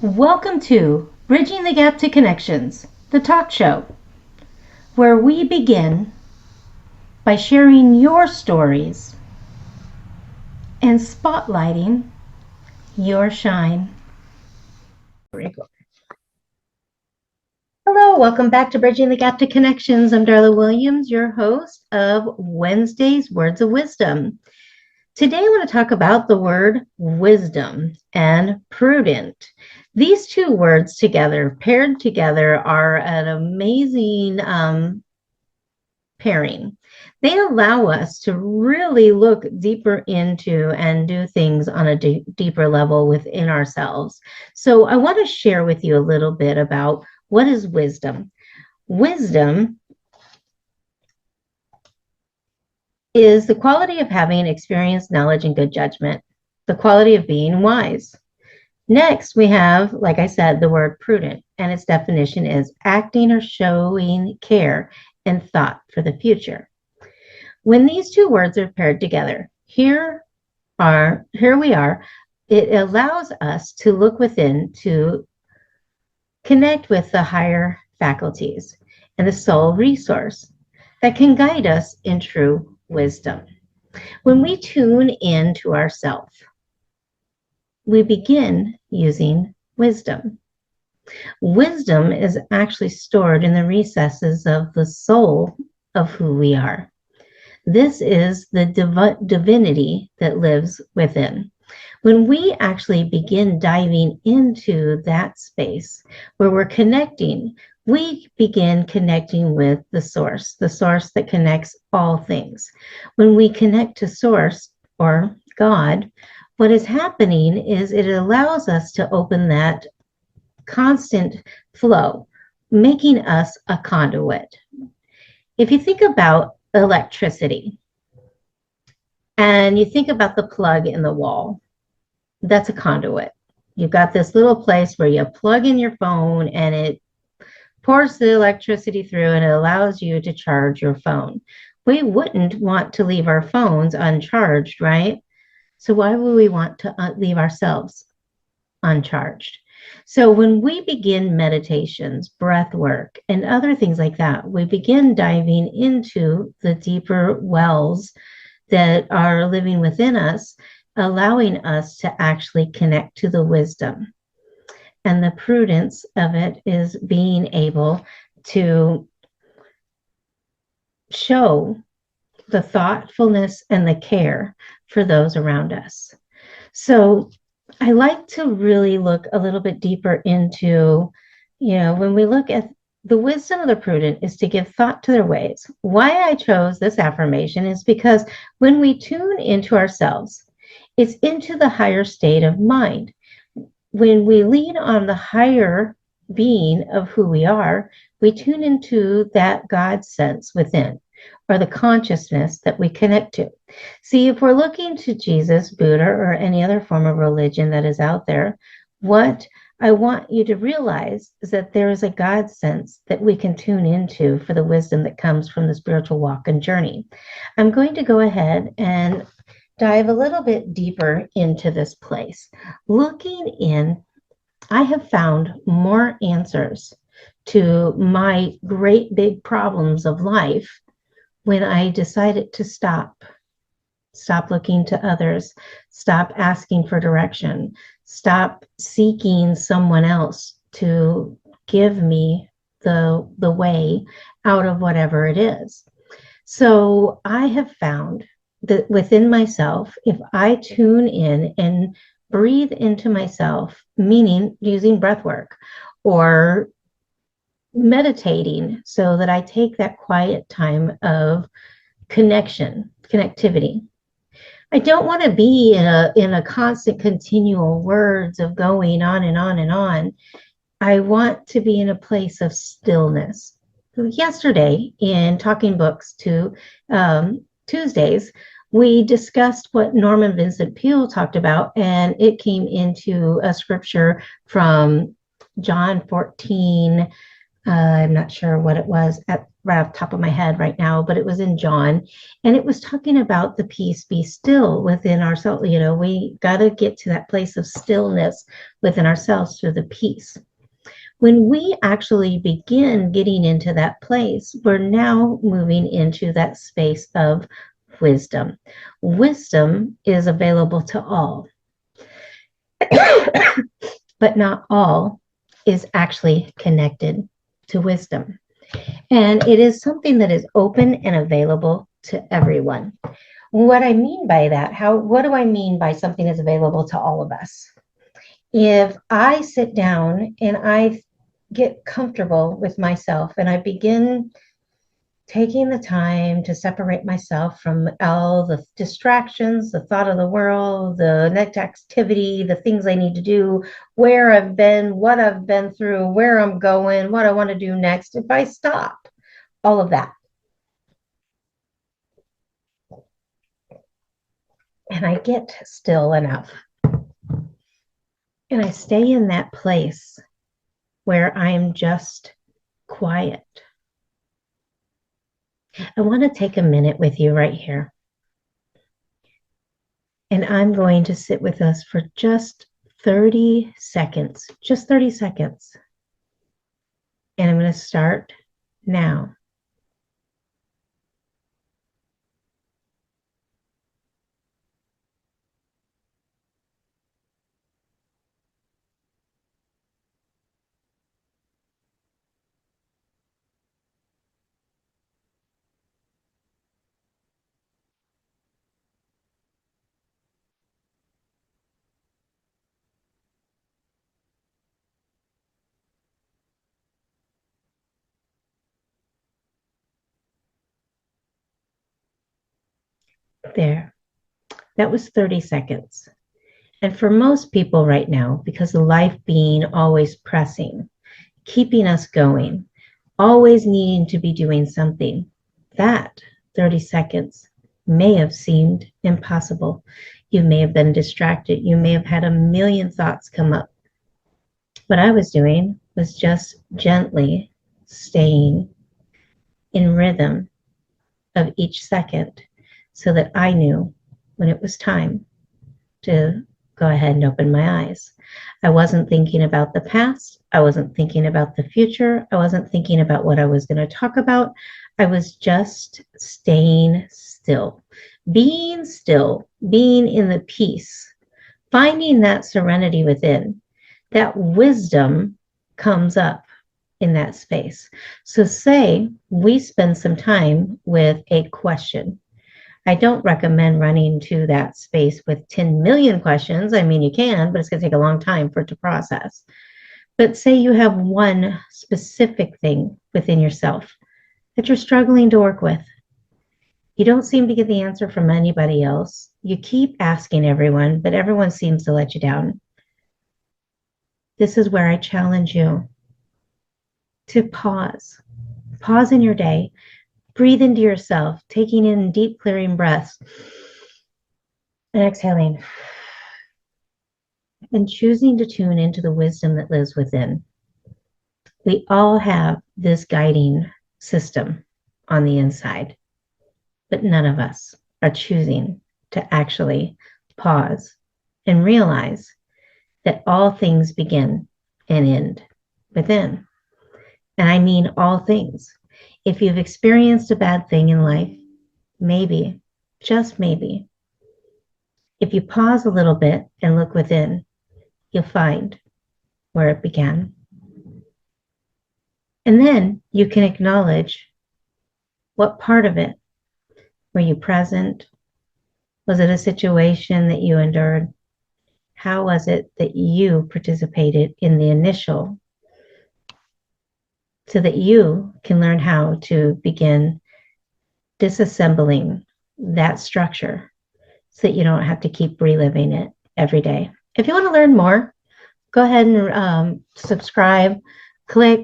Welcome to Bridging the Gap to Connections, the talk show, where we begin by sharing your stories and spotlighting your shine. Hello, welcome back to Bridging the Gap to Connections. I'm Darla Williams, your host of Wednesday's Words of Wisdom. Today I want to talk about the word wisdom and prudent. These two words together, paired together, are an amazing pairing. They allow us to really look deeper into and do things on a deeper level within ourselves. So I want to share with you a little bit about what is wisdom. Wisdom is the quality of having experience, knowledge, and good judgment, the quality of being wise. Next, we have, like I said, the word prudent, and its definition is acting or showing care and thought for the future. When these two words are paired together, here we are, it allows us to look within to connect with the higher faculties and the soul resource that can guide us in true wisdom. When we tune into ourself, we begin using wisdom. Wisdom is actually stored in the recesses of the soul of who we are. This is the divinity that lives within. When we actually begin diving into that space where we're connecting, we begin connecting with the source that connects all things. When we connect to source or God, what is happening is it allows us to open that constant flow, making us a conduit. If you think about electricity and you think about the plug in the wall, that's a conduit. You've got this little place where you plug in your phone and it pours the electricity through and it allows you to charge your phone. We wouldn't want to leave our phones uncharged, right? So why would we want to leave ourselves uncharged? So when we begin meditations, breath work, and other things like that, we begin diving into the deeper wells that are living within us, allowing us to actually connect to the wisdom. And the prudence of it is being able to show the thoughtfulness and the care for those around us. So I like to really look a little bit deeper into, when we look at the wisdom of the prudent is to give thought to their ways. Why I chose this affirmation is because when we tune into ourselves, it's into the higher state of mind. When we lean on the higher being of who we are, we tune into that God sense within, or the consciousness that we connect to. See, if we're looking to Jesus, Buddha, or any other form of religion that is out there, what I want you to realize is that there is a God sense that we can tune into for the wisdom that comes from the spiritual walk and journey. I'm going to go ahead and dive a little bit deeper into this place. Looking in, I have found more answers to my great big problems of life when I decided to stop looking to others, stop asking for direction, stop seeking someone else to give me the way out of whatever it is. So I have found that within myself, if I tune in and breathe into myself, meaning using breath work or meditating, so that I take that quiet time of connectivity. I don't want to be in a constant continual words of going on and on and on. I want to be in a place of stillness. Yesterday in Talking Books to Tuesdays, we discussed what Norman Vincent Peale talked about, and it came into a scripture from John 14. I'm not sure what it was right off the top of my head right now, but it was in John, and it was talking about the peace be still within ourselves. We got to get to that place of stillness within ourselves through the peace. When we actually begin getting into that place, we're now moving into that space of wisdom. Wisdom is available to all, but not all is actually connected to wisdom. And it is something that is open and available to everyone. What I mean by that, what do I mean by something is available to all of us? If I sit down and I get comfortable with myself and I begin taking the time to separate myself from all the distractions, the thought of the world, the next activity, the things I need to do, where I've been, what I've been through, where I'm going, what I want to do next, if I stop all of that and I get still enough and I stay in that place where I'm just quiet, I want to take a minute with you right here. And I'm going to sit with us for just 30 seconds, just 30 seconds. And I'm going to start now. There. That was 30 seconds. And for most people right now, because of life being always pressing, keeping us going, always needing to be doing something, that 30 seconds may have seemed impossible. You may have been distracted. You may have had a million thoughts come up. What I was doing was just gently staying in rhythm of each second so that I knew when it was time to go ahead and open my eyes. I wasn't thinking about the past. I wasn't thinking about the future. I wasn't thinking about what I was going to talk about. I was just staying still, being in the peace, finding that serenity within. That wisdom comes up in that space. So say we spend some time with a question. I don't recommend running to that space with 10 million questions. I mean, you can, but it's going to take a long time for it to process. But say you have one specific thing within yourself that you're struggling to work with. You don't seem to get the answer from anybody else. You keep asking everyone, but everyone seems to let you down. This is where I challenge you to pause. Pause in your day. Breathe into yourself, taking in deep, clearing breaths and exhaling and choosing to tune into the wisdom that lives within. We all have this guiding system on the inside, but none of us are choosing to actually pause and realize that all things begin and end within. And I mean all things. If you've experienced a bad thing in life, maybe, just maybe, if you pause a little bit and look within, you'll find where it began. And then you can acknowledge what part of it. Were you present? Was it a situation that you endured? How was it that you participated in the initial so that you can learn how to begin disassembling that structure so that you don't have to keep reliving it every day. If you want to learn more, go ahead and subscribe, click